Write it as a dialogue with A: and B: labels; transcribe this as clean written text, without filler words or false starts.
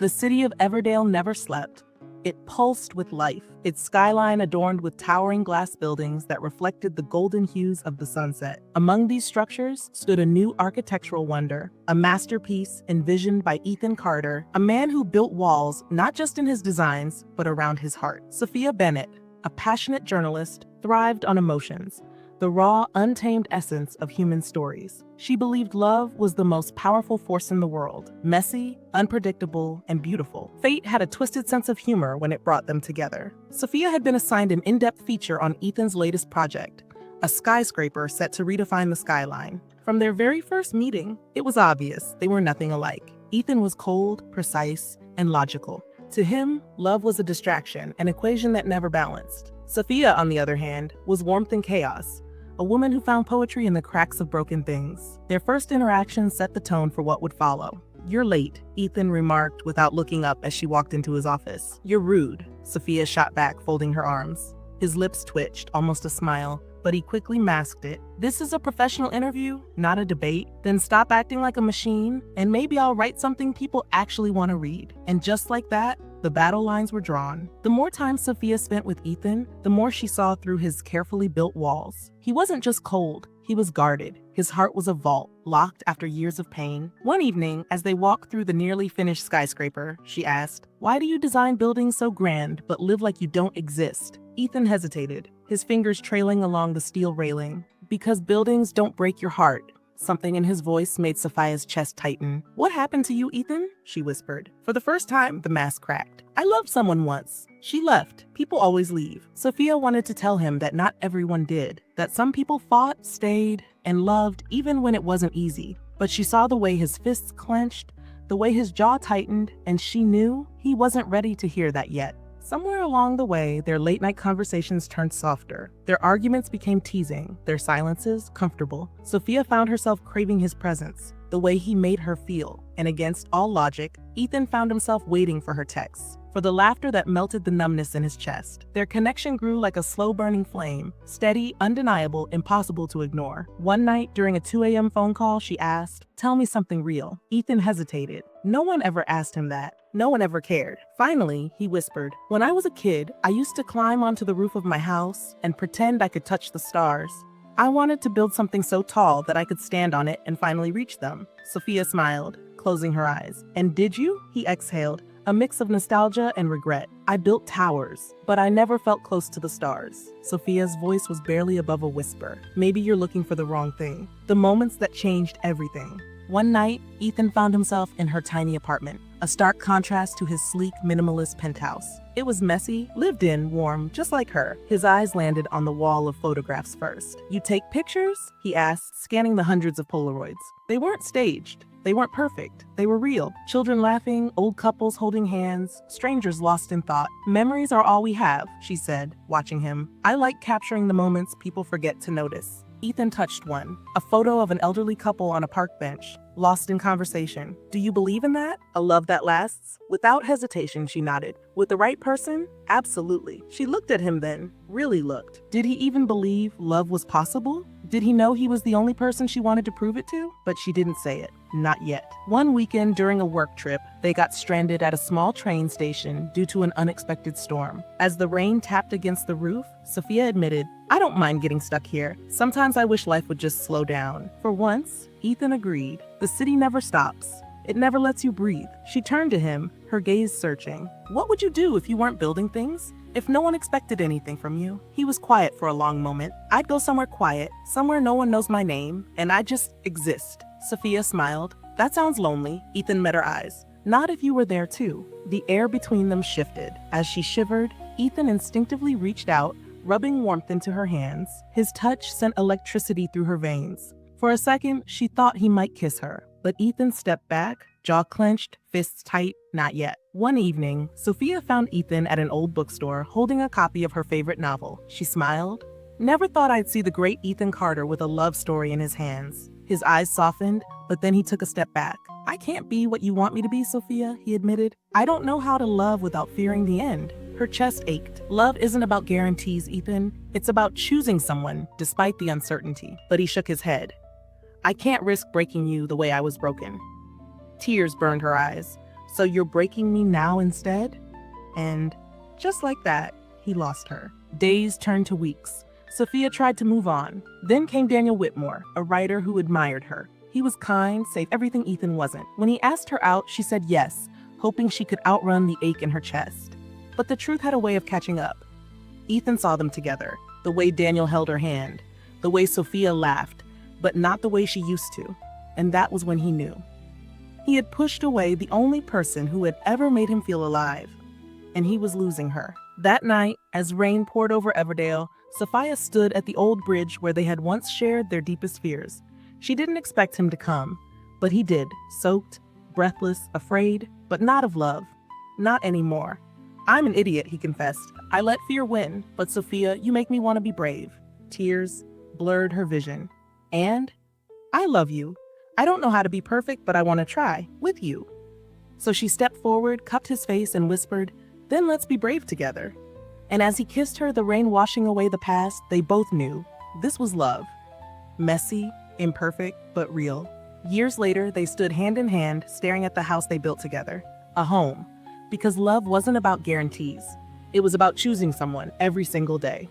A: The city of Everdale never slept. It pulsed with life, its skyline adorned with towering glass buildings that reflected the golden hues of the sunset. Among these structures stood a new architectural wonder, a masterpiece envisioned by Ethan Carter, a man who built walls not just in his designs, but around his heart. Sophia Bennett, a passionate journalist, thrived on emotions, the raw, untamed essence of human stories. She believed love was the most powerful force in the world, messy, unpredictable, and beautiful. Fate had a twisted sense of humor when it brought them together. Sophia had been assigned an in-depth feature on Ethan's latest project, a skyscraper set to redefine the skyline. From their very first meeting, it was obvious they were nothing alike. Ethan was cold, precise, and logical. To him, love was a distraction, an equation that never balanced. Sophia, on the other hand, was warmth and chaos, a woman who found poetry in the cracks of broken things. Their first interaction set the tone for what would follow. "You're late," Ethan remarked without looking up as she walked into his office. "You're rude," Sophia shot back, folding her arms. His lips twitched, almost a smile, but he quickly masked it. "This is a professional interview, not a debate. Then stop acting like a machine, and maybe I'll write something people actually want to read." And just like that, the battle lines were drawn. The more time Sophia spent with Ethan, the more she saw through his carefully built walls. He wasn't just cold, he was guarded. His heart was a vault, locked after years of pain. One evening, as they walked through the nearly finished skyscraper, she asked, "Why do you design buildings so grand but live like you don't exist?" Ethan hesitated, his fingers trailing along the steel railing. "Because buildings don't break your heart." Something in his voice made Sophia's chest tighten. "What happened to you, Ethan?" she whispered. For the first time, the mask cracked. "I loved someone once. She left. People always leave." Sophia wanted to tell him that not everyone did, that some people fought, stayed, and loved even when it wasn't easy. But she saw the way his fists clenched, the way his jaw tightened, and she knew he wasn't ready to hear that yet. Somewhere along the way, their late-night conversations turned softer. Their arguments became teasing, their silences comfortable. Sophia found herself craving his presence, the way he made her feel. And against all logic, Ethan found himself waiting for her texts, for the laughter that melted the numbness in his chest. Their connection grew like a slow-burning flame, steady, undeniable, impossible to ignore. One night, during a 2 a.m. phone call, she asked, "Tell me something real." Ethan hesitated. No one ever asked him that. No one ever cared. Finally, he whispered, "When I was a kid, I used to climb onto the roof of my house and pretend I could touch the stars. I wanted to build something so tall that I could stand on it and finally reach them." Sophia smiled, closing her eyes. "And did you?" He exhaled, a mix of nostalgia and regret. "I built towers, but I never felt close to the stars." Sophia's voice was barely above a whisper. "Maybe you're looking for the wrong thing." The moments that changed everything. One night, Ethan found himself in her tiny apartment, a stark contrast to his sleek, minimalist penthouse. It was messy, lived in, warm, just like her. His eyes landed on the wall of photographs first. "You take pictures?" he asked, scanning the hundreds of Polaroids. They weren't staged. They weren't perfect. They were real. Children laughing, old couples holding hands, strangers lost in thought. "Memories are all we have," she said, watching him. "I like capturing the moments people forget to notice." Ethan touched one, a photo of an elderly couple on a park bench, lost in conversation. "Do you believe in that? A love that lasts?" Without hesitation, she nodded. "With the right person? Absolutely." She looked at him then, really looked. Did he even believe love was possible? Did he know he was the only person she wanted to prove it to? But she didn't say it. Not yet. One weekend during a work trip, they got stranded at a small train station due to an unexpected storm. As the rain tapped against the roof, Sophia admitted, "I don't mind getting stuck here. Sometimes I wish life would just slow down." For once, Ethan agreed. The city never stops. It never lets you breathe. She turned to him, her gaze searching. "What would you do if you weren't building things? If no one expected anything from you?" He was quiet for a long moment. "I'd go somewhere quiet, somewhere no one knows my name, and I just exist." Sophia smiled. "That sounds lonely." Ethan met her eyes. "Not if you were there too." The air between them shifted. As she shivered, Ethan instinctively reached out, rubbing warmth into her hands. His touch sent electricity through her veins. For a second, she thought he might kiss her, but Ethan stepped back, jaw clenched, fists tight. Not yet. One evening, Sophia found Ethan at an old bookstore holding a copy of her favorite novel. She smiled. "Never thought I'd see the great Ethan Carter with a love story in his hands." His eyes softened, but then he took a step back. "I can't be what you want me to be, Sophia," he admitted. "I don't know how to love without fearing the end." Her chest ached. "Love isn't about guarantees, Ethan. It's about choosing someone, despite the uncertainty." But he shook his head. "I can't risk breaking you the way I was broken." Tears burned her eyes. So you're breaking me now instead? And just like that, he lost her. Days turned to weeks. Sophia tried to move on. Then came Daniel Whitmore, a writer who admired her. He was kind, save everything Ethan wasn't. When he asked her out, she said yes, hoping she could outrun the ache in her chest. But the truth had a way of catching up. Ethan saw them together, the way Daniel held her hand, the way Sophia laughed, but not the way she used to. And that was when he knew. He had pushed away the only person who had ever made him feel alive, and he was losing her. That night, as rain poured over Everdale, Sophia stood at the old bridge where they had once shared their deepest fears. She didn't expect him to come, but he did, soaked, breathless, afraid, but not of love. Not anymore. I'm an idiot, he confessed. I let fear win, but Sophia, you make me want to be brave. Tears blurred her vision. And I love you. I don't know how to be perfect, but I want to try, with you. So she stepped forward, cupped his face, and whispered, "Then let's be brave together." And as he kissed her, the rain washing away the past, they both knew this was love. Messy, imperfect, but real. Years later, they stood hand in hand, staring at the house they built together. A home. Because love wasn't about guarantees. It was about choosing someone every single day.